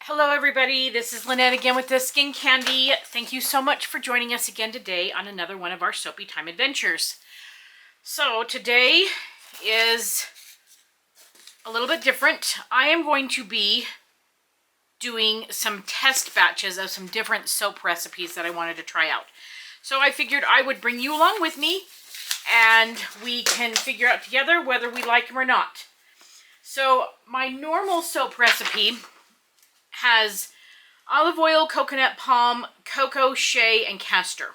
Hello everybody, this is Lynette again with the Skin Candy. Thank you so much for joining us again today on another one of our soapy time adventures. So today is a little bit different. I am going to be doing some test batches of some different soap recipes that I wanted to try out. So I figured I would bring you along with me and we can figure out together whether we like them or not. So my normal soap recipe has olive oil, coconut palm, cocoa, shea, and castor.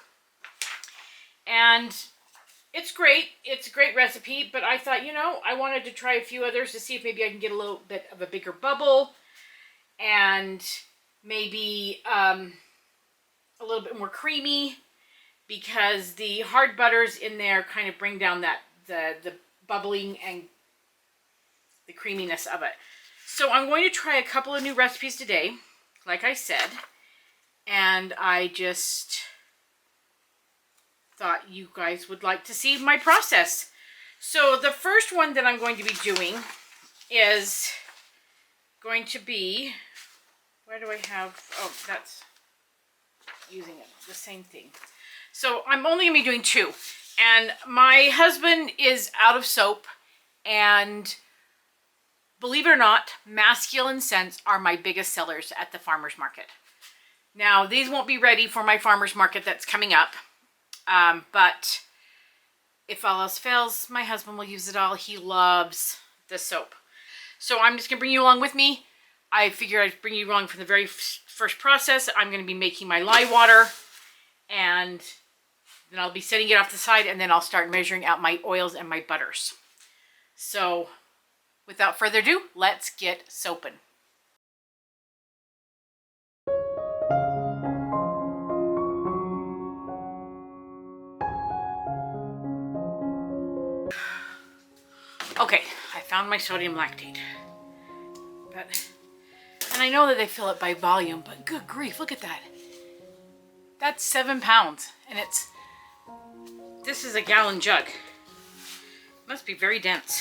And it's great. It's a great recipe, but I thought, I wanted to try a few others to see if maybe I can get a little bit of a bigger bubble and maybe a little bit more creamy, because the hard butters in there kind of bring down that the bubbling and the creaminess of it. So I'm going to try a couple of new recipes today, like I said, and I just thought you guys would like to see my process. So the first one that I'm going to be doing is going to be, where do I have, oh, that's using it, the same thing. So I'm only going to be doing two, and my husband is out of soap, and believe it or not, masculine scents are my biggest sellers at the farmer's market. Now, these won't be ready for my farmer's market that's coming up, but if all else fails, my husband will use it all. He loves the soap. So I'm just going to bring you along with me. I figured I'd bring you along from the very first process. I'm going to be making my lye water, and then I'll be setting it off the side, and then I'll start measuring out my oils and my butters. So without further ado, let's get soaping. Okay, I found my sodium lactate. And I know that they fill it by volume, but good grief, look at that. That's 7 pounds, and this is a gallon jug. It must be very dense.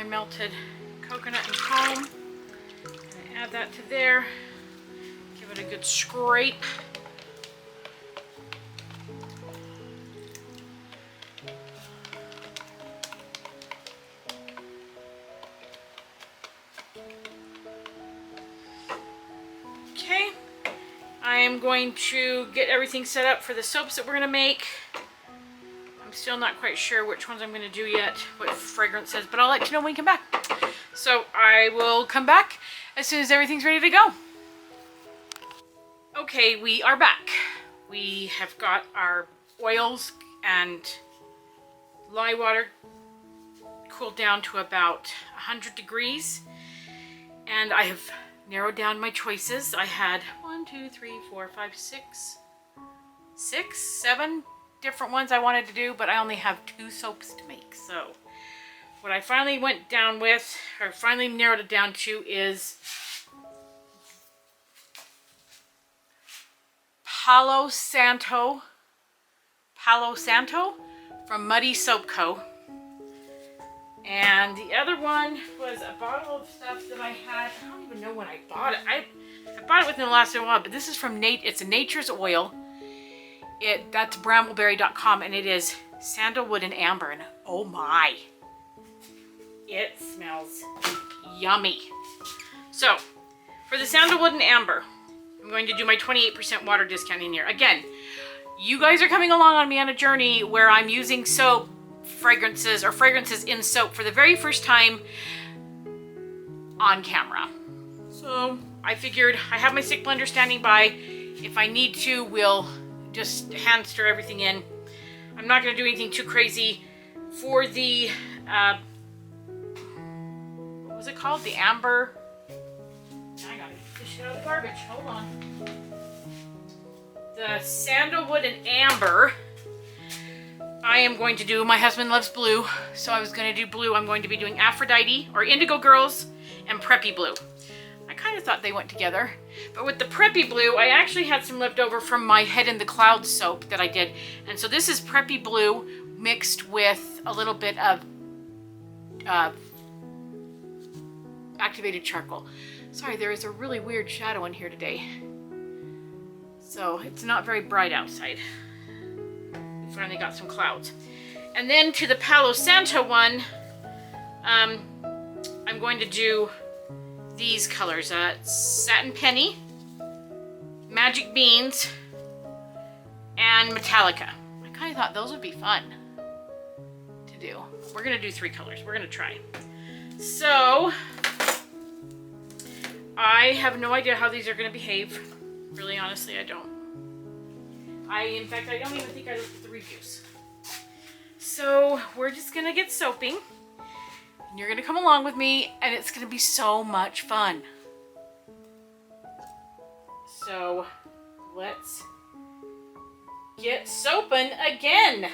melted coconut and comb. And add that to there. Give it a good scrape. Okay, I am going to get everything set up for the soaps that we're going to make. I'm still not quite sure which ones I'm going to do yet, what fragrances, but I'll let you know when we come back. So I will come back as soon as everything's ready to go. Okay, we are back. We have got our oils and lye water cooled down to about 100 degrees, and I have narrowed down my choices. I had 7 different ones I wanted to do, but I only have 2 soaps to make. So what I finally went down with, or finally narrowed it down to, is Palo Santo from Muddy Soap Co. And the other one was a bottle of stuff that I had. I don't even know when I bought it. I bought it within the last little while, but this is from it's a Nature's Oil. That's brambleberry.com, and it is sandalwood and amber, and oh my, it smells yummy. So for the sandalwood and amber, I'm going to do my 28% water discount in here. Again, you guys are coming along on me on a journey where I'm using soap fragrances or fragrances in soap for the very first time on camera. So I figured I have my stick blender standing by. If I need to, we'll just hand stir everything in. I'm not going to do anything too crazy. For the what was it called? The amber. I gotta get this shit out of the garbage. Hold on. The sandalwood and amber, I am going to do, my husband loves blue, so I was going to do blue. I'm going to be doing Aphrodite or Indigo Girls and Preppy Blue. I kind of thought they went together, but with the Preppy Blue, I actually had some left over from my Head in the Clouds soap that I did. And so this is Preppy Blue mixed with a little bit of activated charcoal. Sorry, there is a really weird shadow in here today. So it's not very bright outside. We finally got some clouds. And then to the Palo Santo one, I'm going to do these colors. Satin Penny, Magic Beans, and Metallica. I kind of thought those would be fun to do. We're going to do 3 colors. We're going to try. So I have no idea how these are going to behave. Really, honestly, I don't. In fact, I don't even think I looked at the reviews. So we're just going to get soaping. And you're going to come along with me, and it's going to be so much fun. So let's get soaping again.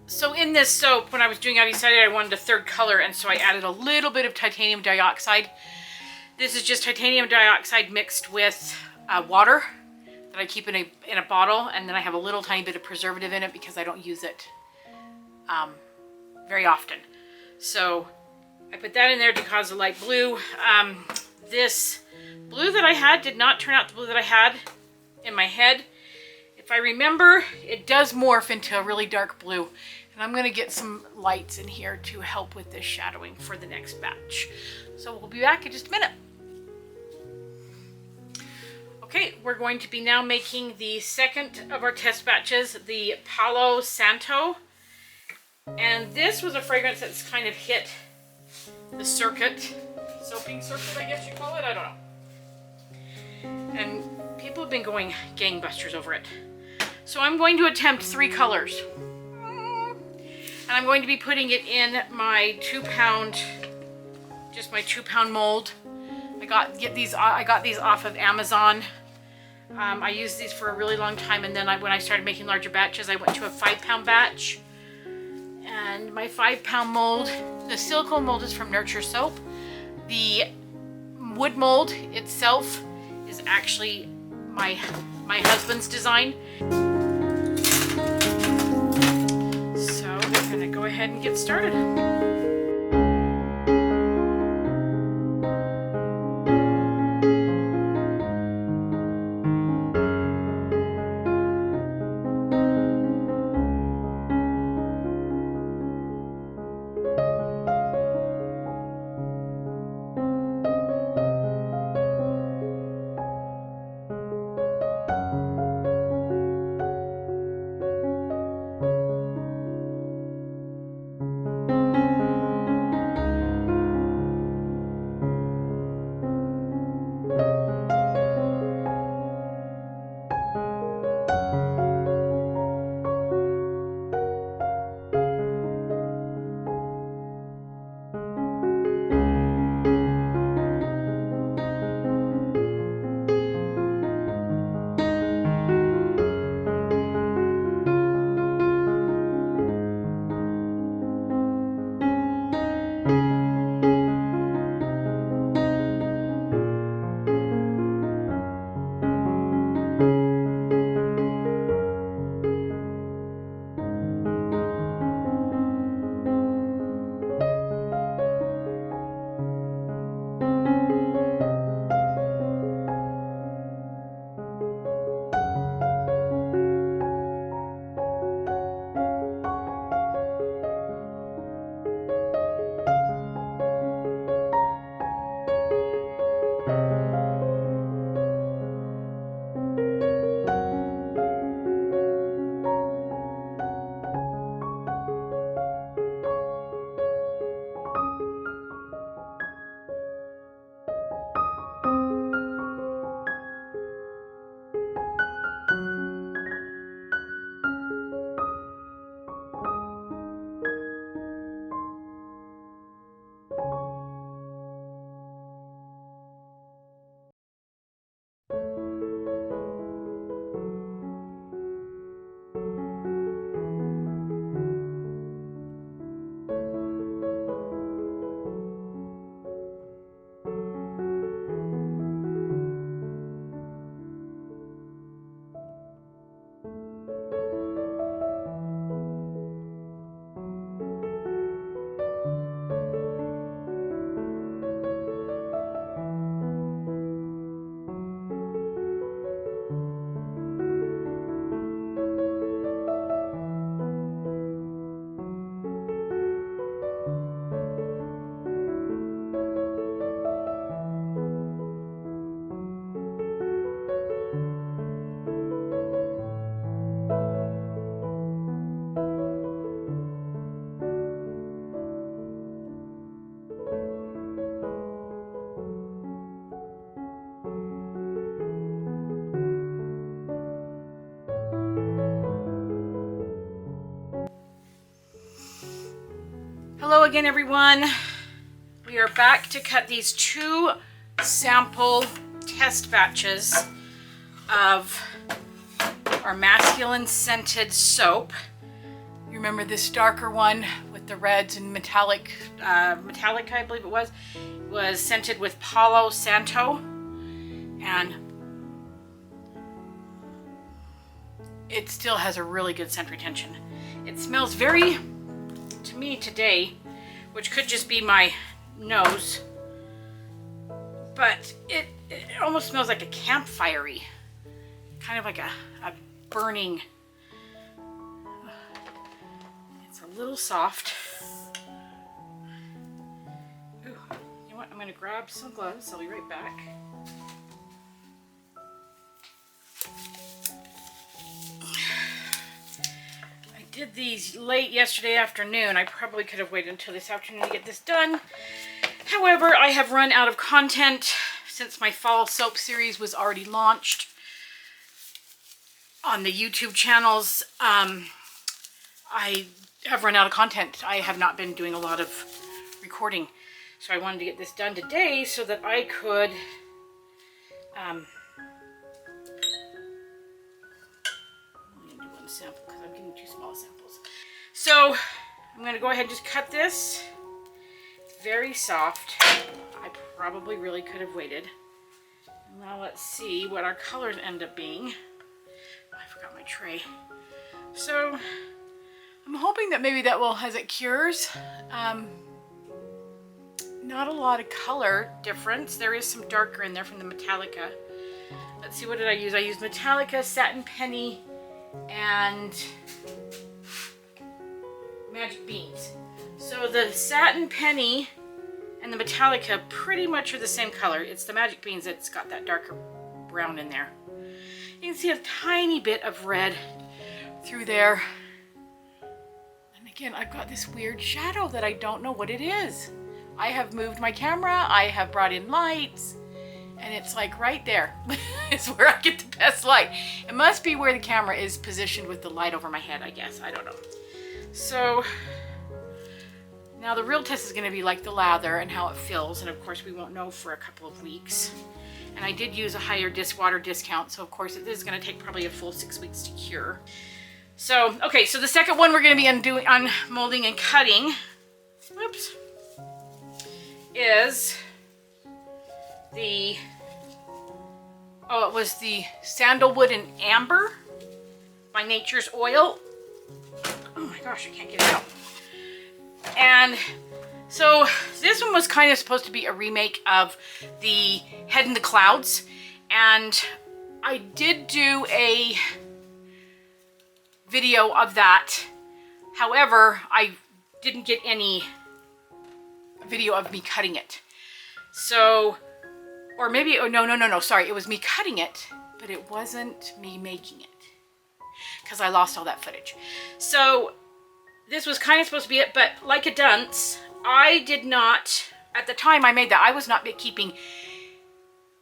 So in this soap, when I was doing it, I decided I wanted a third color, and so I added a little bit of titanium dioxide. This is just titanium dioxide mixed with water that I keep in a bottle, and then I have a little tiny bit of preservative in it because I don't use it very often. So I put that in there to cause a light blue. This blue that I had did not turn out the blue that I had in my head. If I remember, it does morph into a really dark blue. And I'm going to get some lights in here to help with this shadowing for the next batch. So we'll be back in just a minute. Okay, we're going to be now making the second of our test batches, the Palo Santo. And this was a fragrance that's kind of hit the circuit, soaping circuit, I guess you call it, I don't know. And people have been going gangbusters over it. So I'm going to attempt 3 colors. And I'm going to be putting it in my 2-pound, just my 2-pound mold. I got these off of Amazon. I used these for a really long time, and then when I started making larger batches, I went to a 5-pound batch. And my 5-pound mold, the silicone mold is from Nurture Soap. The wood mold itself is actually my husband's design. So we're gonna go ahead and get started. Hello again, everyone. We are back to cut these 2 sample test batches of our masculine scented soap. You remember this darker one with the reds and metallic, I believe it was scented with Palo Santo, and it still has a really good scent retention. It smells very, to me today, which could just be my nose, but it almost smells like a campfire-y, kind of like a burning. It's a little soft. Ooh, you know what? I'm going to grab some gloves. I'll be right back. I did these late yesterday afternoon. I probably could have waited until this afternoon to get this done. However, I have run out of content since my fall soap series was already launched on the YouTube channels. I have run out of content. I have not been doing a lot of recording. So I wanted to get this done today so that I could I'm only gonna do one sample because I'm getting 2 small samples. So I'm gonna go ahead and just cut this. It's very soft. I probably really could have waited. Now let's see what our colors end up being. Oh, I forgot my tray. So I'm hoping that maybe that will, as it cures, not a lot of color difference. There is some darker in there from the Metallica. Let's see, what did I use? I used Metallica, Satin Penny, and Magic Beans. So the Satin Penny and the Metallica pretty much are the same color. It's the Magic Beans that's got that darker brown in there. You can see a tiny bit of red through there. And again, I've got this weird shadow that I don't know what it is. I have moved my camera, I have brought in lights, and it's like right there is where I get the best light. It must be where the camera is positioned with the light over my head, I guess. I don't know. So now the real test is going to be like the lather and how it feels, and of course we won't know for a couple of weeks. And I did use a higher water discount, so of course it is going to take probably a full 6 weeks to cure. So, okay, so the second one we're going to be unmolding and cutting, whoops, is the, it was the Sandalwood and Amber by Nature's Oil. Oh my gosh, I can't get it out. And so this one was kind of supposed to be a remake of the Head in the Clouds, and I did do a video of that. However, I didn't get any video of me cutting it. So, or maybe, oh no, sorry, it was me cutting it, but it wasn't me making it because I lost all that footage. So this was kind of supposed to be it, but like a dunce, I did not, at the time I made that, I was not keeping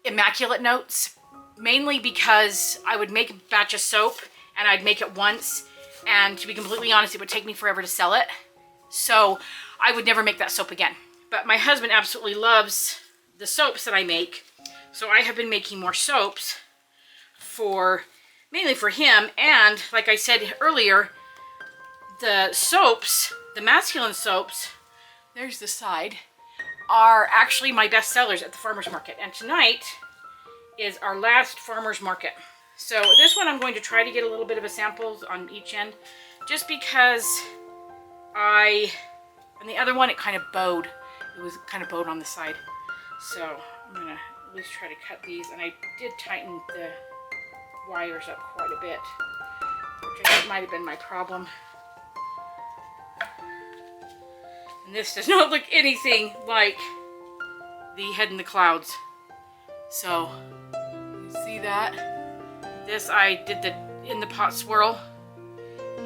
immaculate notes, mainly because I would make a batch of soap and I'd make it once, and to be completely honest, it would take me forever to sell it. So I would never make that soap again. But my husband absolutely loves the soaps that I make, so I have been making more soaps mainly for him. And like I said earlier, the soaps, the masculine soaps, there's the side, are actually my best sellers at the farmer's market. And tonight is our last farmer's market. So this one I'm going to try to get a little bit of a sample on each end, just because and the other one, it kind of bowed. It was kind of bowed on the side. So I'm gonna at least try to cut these. And I did tighten the wires up quite a bit, which I think might have been my problem. And this does not look anything like the Head in the Clouds. So you see that? This, I did the in the pot swirl,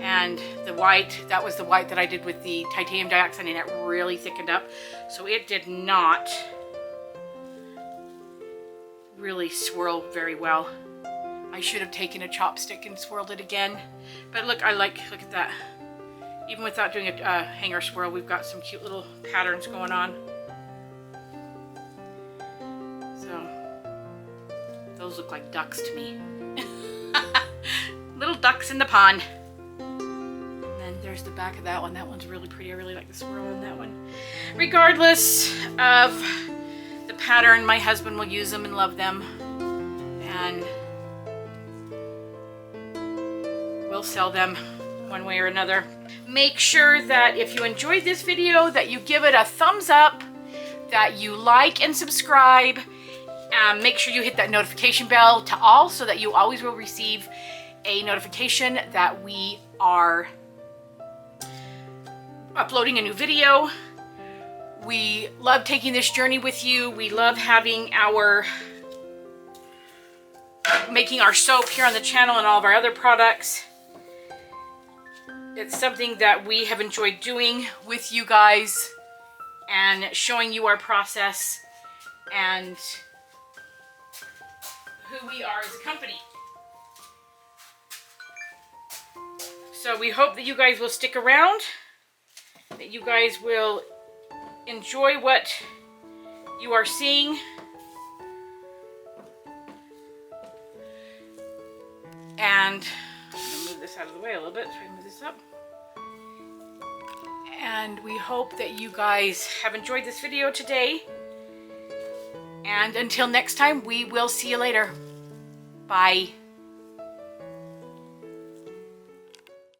and the white, that was the white that I did with the titanium dioxide, and it really thickened up. So it did not really swirl very well. I should have taken a chopstick and swirled it again. But look, look at that. Even without doing a hanger swirl, we've got some cute little patterns going on. So those look like ducks to me. Little ducks in the pond. And then there's the back of that one. That one's really pretty. I really like the swirl on that one. Regardless of the pattern, my husband will use them and love them. And we'll sell them one way or another. Make sure that if you enjoyed this video, that you give it a thumbs up, that you like and subscribe. Make sure you hit that notification bell to all so that you always will receive a notification that we are uploading a new video. We love taking this journey with you. We love having making our soap here on the channel and all of our other products. It's something that we have enjoyed doing with you guys and showing you our process and who we are as a company. So we hope that you guys will stick around, that you guys will enjoy what you are seeing. And I'm going to move this out of the way a little bit, try to move this up. And we hope that you guys have enjoyed this video today. And until next time, we will see you later. Bye.